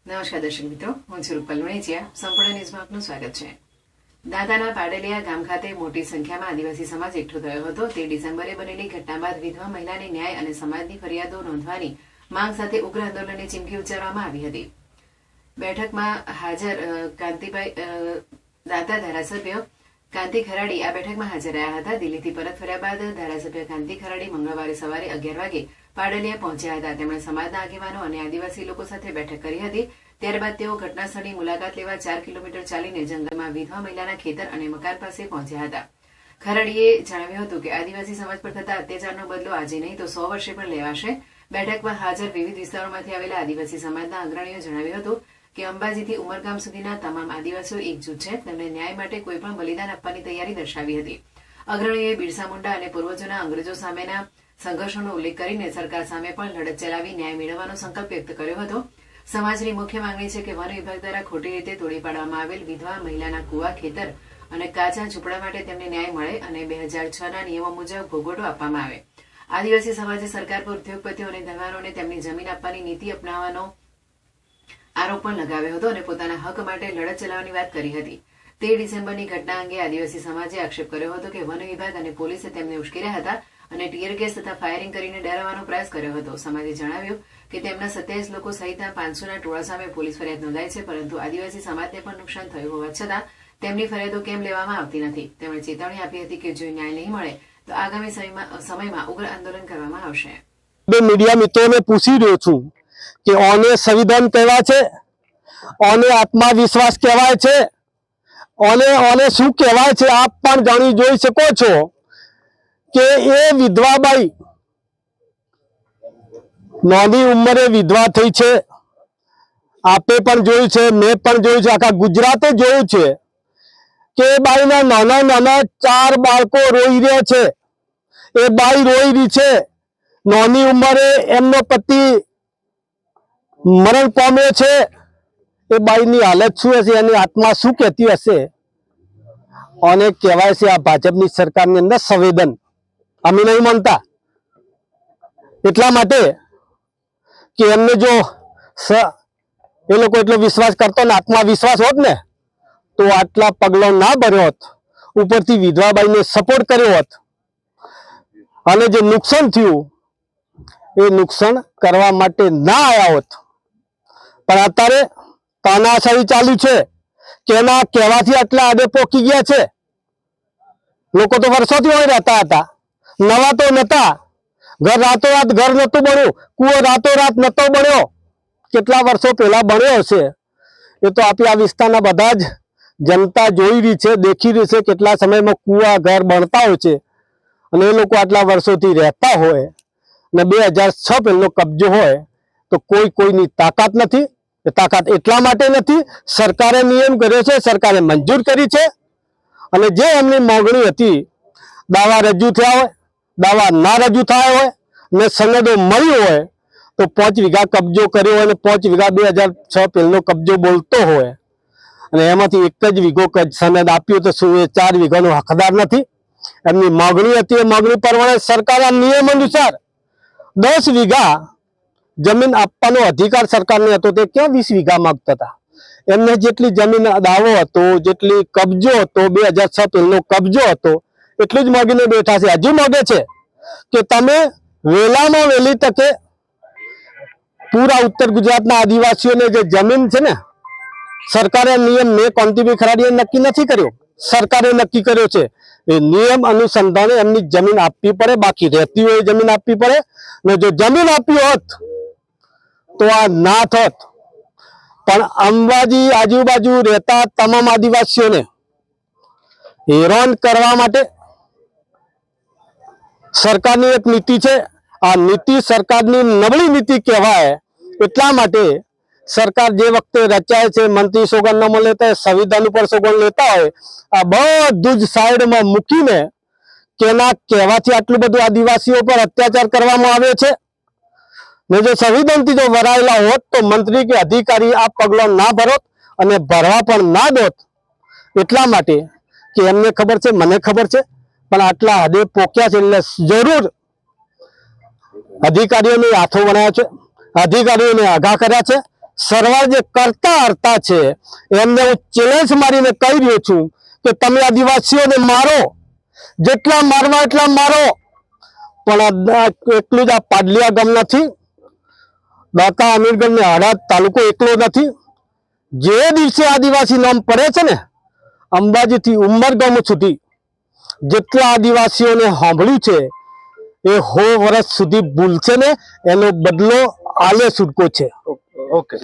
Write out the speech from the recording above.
નમસ્કાર દર્શક મિત્રો, હું છું રૂપલ વણેચિયા. સંપૂર્ણ ન્યૂઝમાં આપનું સ્વાગત છે. દાંતાના પાડલિયા ગામ ખાતે મોટી સંખ્યામાં આદિવાસી સમાજ એકઠો થયો હતો. તે ડિસેમ્બરે બનેલી ઘટના બાદ વિધવા મહિલાને ન્યાય અને સમાજની ફરિયાદો નોંધવાની માંગ સાથે ઉગ્ર આંદોલનની ચીમકી ઉચ્ચારવામાં આવી હતી. બેઠકમાં હાજર કાંતિભાઈ દાંતા ધારાસભ્ય કાંતિ ખરાડી આ બેઠકમાં હાજર રહ્યા હતા. દિલ્હીથી પરત ફર્યા બાદ ધારાસભ્ય કાંતિ ખરાડી મંગળવારે સવારે 11 વાગે પાડલિયા પહોંચ્યા હતા. તેમણે સમાજના આગેવાનો અને આદિવાસી લોકો સાથે બેઠક કરી હતી. ત્યારબાદ તેઓ ઘટના સ્થળની મુલાકાત લેવા 4 કિલોમીટર ચાલીને જંગલમાં વિધવા મહિલાના ખેતર અને મકાન પાસે પહોંચ્યા હતા. ખરાડીએ જણાવ્યું હતું કે આદિવાસી સમાજ પર થતા અત્યાચારનો બદલો આજે નહીં તો 100 વર્ષે પણ લેવાશે. બેઠકમાં હાજર વિવિધ વિસ્તારોમાંથી આવેલા આદિવાસી સમાજના અગ્રણીઓ જણાવ્યું હતું કે અંબાજીથી ઉમરગામ સુધીના તમામ આદિવાસીઓ એકજૂટ છે. તેમણે ન્યાય માટે કોઈ પણ બલિદાન આપવાની તૈયારી દર્શાવી હતી. અગ્રણીઓએ બિરસા મુંડા અને પૂર્વજોના અંગ્રેજો સામેના સંઘર્ષોનો ઉલ્લેખ કરીને સરકાર સામે પણ લડત ચલાવી ન્યાય મેળવવાનો સંકલ્પ વ્યક્ત કર્યો હતો. સમાજની મુખ્ય માંગણી છે કે વન વિભાગ દ્વારા ખોટી રીતે તોડી પાડવામાં આવેલ વિધવા મહિલાના કુવા, ખેતર અને કાચા ઝૂંપડા માટે તેમને ન્યાય મળે અને 2006ના નિયમો મુજબ ભોગવટો આપવામાં આવે. આદિવાસી સમાજે સરકાર પર ઉદ્યોગપતિઓ અને ધનવાનોને તેમની જમીન આપવાની નીતિ અપનાવવાનો આરોપ પણ લગાવ્યો હતો અને પોતાના હક માટે લડત ચલાવવાની વાત કરી હતી. 13 ડિસેમ્બરની ઘટના અંગે આદિવાસી સમાજે આક્ષેપ કર્યો હતો કે વન વિભાગ અને પોલીસે તેમને ઉશ્કેર્યા હતા અને ટીયર ગેસ તથા ફાયરિંગ કરીને ડરાવવાનો પ્રયાસ કર્યો હતો. સમાજે જણાવ્યું કે તેમના 27 લોકો સહિતના 500ના ટોળા સામે પોલીસ ફરિયાદ નોંધાઈ છે, પરંતુ આદિવાસી સમાજને પણ નુકસાન થયું હોવા છતાં તેમની ફરિયાદો કેમ લેવામાં આવતી નથી. તેમણે ચેતવણી આપી હતી કે જો ન્યાય નહીં મળે તો આગામી સમયમાં ઉગ્ર આંદોલન કરવામાં આવશે. મીડિયા મિત્રોને પૂછી રહ્યો છું કે ઓને સંવિધાન કહેવાય છે, ઓને આત્મવિશ્વાસ કહેવાય છે, ઓને શું કહેવાય છે આપ પણ જાણી જોઈ શકો છો કે એ વિધવાબાઈ નાની ઉંમરે વિધવા થઈ છે. આપે પણ જોયું છે, મેં પણ જોયું છે, આખા ગુજરાતે જોયું છે કે એ બાઈના નાના નાના 4 બાળકો રોઈ રહ્યા છે. એ બાઈ રોઈ રહી છે. નાની ઉંમરે એમનો પતિ મરણ પામ્યો છે. એ બાઈની હાલત શું હશે, એની આત્મા શું કહેતી હશે? અને કહેવાય છે આ ભાજપની સરકારની અંદર સંવેદન. અમે નહીં માનતા. એટલા માટે કે એમને જો એ લોકો એટલો વિશ્વાસ કરતો ને આત્મવિશ્વાસ હોત ને તો આટલા પગલો ના ભર્યો હોત, ઉપરથી વિધવાબાઈને સપોર્ટ કર્યો હોત અને જે નુકસાન થયું એ નુકસાન કરવા માટે ના આવ્યા હોત. પણ અત્યારે તાનાશાહી ચાલુ છે કે એના કહેવાથી આટલા આડે પોકી ગયા છે. લોકો તો વર્ષોથી હોય રહેતા હતા, નવા તો નતા. ઘર રાતોરાત ઘર નતું બન્યું, કુવો રાતોરાત નતો બન્યો. કેટલા વર્ષો પહેલા બન્યો હશે એ તો આપી આ વિસ્તારના બધા જ જનતા જોઈ રહી છે, દેખી રહી છે કેટલા સમયમાં કુવા ઘર બનતા હોય છે. અને એ લોકો આટલા વર્ષોથી રહેતા હોય ને 2006 પહેલો કબજો હોય તો કોઈની તાકાત નથી. એ તાકાત એટલા માટે નથી, સરકારે નિયમ કર્યો છે, સરકારે મંજૂર કરી છે. અને જે એમની માંગણી હતી, દાવા રજૂ થયા હોય, દાવા ના રજૂ થયા હોય ને સનદો મળી હોય તો 5 વીઘા કબજો કર્યો હોય અને 5 વીઘા 2006 પહેલો કબજો બોલતો હોય અને એમાંથી એક જ વીઘો સનદ આપ્યું તો શું એ 4 વીઘાનો હકદાર નથી? એમની માંગણી હતી, એ માંગણી પ્રમાણે સરકાર નિયમ અનુસાર 10 વીઘા જમીન આપવાનો અધિકાર સરકારને હતો. તે ક્યાં 20 વીઘા માંગતા હતા? એમને જેટલી જમીન દાવો હતો, જેટલી કબજો હતો, 2006 પહેલો કબજો હતો, એટલું જ માગીને બેઠા છે. હજુ માગે છે કે તમે વહેલામાં વહેલી તકે પૂરા ઉત્તર ગુજરાતના આદિવાસીઓને જે જમીન છે ને, સરકારે નિયમ મેં કાંતિભાઈ ખરાડીએ નક્કી નથી કર્યો, સરકારે નક્કી કર્યો છે. એ નિયમ અનુસંધાને એમની જમીન આપવી પડે, બાકી રહેતી હોય જમીન આપવી પડે. ને જો જમીન આપી હોત તો આ ના થોત. પણ અંબાજી આજુબાજુ રહેતા તમામ આદિવાસીઓને હેરાન કરવા માટે સરકારની એક નીતિ છે. આ નીતિ સરકારની નબળી નીતિ કહેવાય. એટલા માટે સરકાર જે વખતે રચાય છે, મંત્રી સોગંદનામું લેતા હોય, સંવિધાન ઉપર સોગંદ લેતા હોય, આ બધું જ સાઈડમાં મૂકીને કેના કહેવાથી આટલું બધું આદિવાસીઓ પર અત્યાચાર કરવામાં આવ્યો છે. ને જો સંવિધાનથી જો વરાયેલા હોત તો મંત્રી કે અધિકારી આ પગલો ના ભરોત અને ભરવા પણ ના દોત. એટલા માટે કે એમને ખબર છે, મને ખબર છે, પણ આટલા હદે પોક્યા છે એટલે જરૂર અધિકારીઓને હાથો બનાવ્યા છે, અધિકારીઓને આઘા કર્યા છે સરવાર જે કરતા હરતા છે એમને હું ચેલેન્જ મારીને કહી રહ્યો છું કે તમે આદિવાસીઓને મારો, જેટલા મારવા એટલા મારો, પણ એટલું જ આ પાડલિયા ગામ નથી, દાતા અમીરગઢ ને હળાદ તાલુકો એકલો નથી. જે દિવસે આદિવાસી નામ પડે છે ને, અંબાજીથી ઉમરગામ સુધી જેટલા આદિવાસીઓને સાંભળ્યું છે એ 100 વર્ષ સુધી ભૂલશે ને એનો બદલો આલે છૂટકો છે. ઓકે.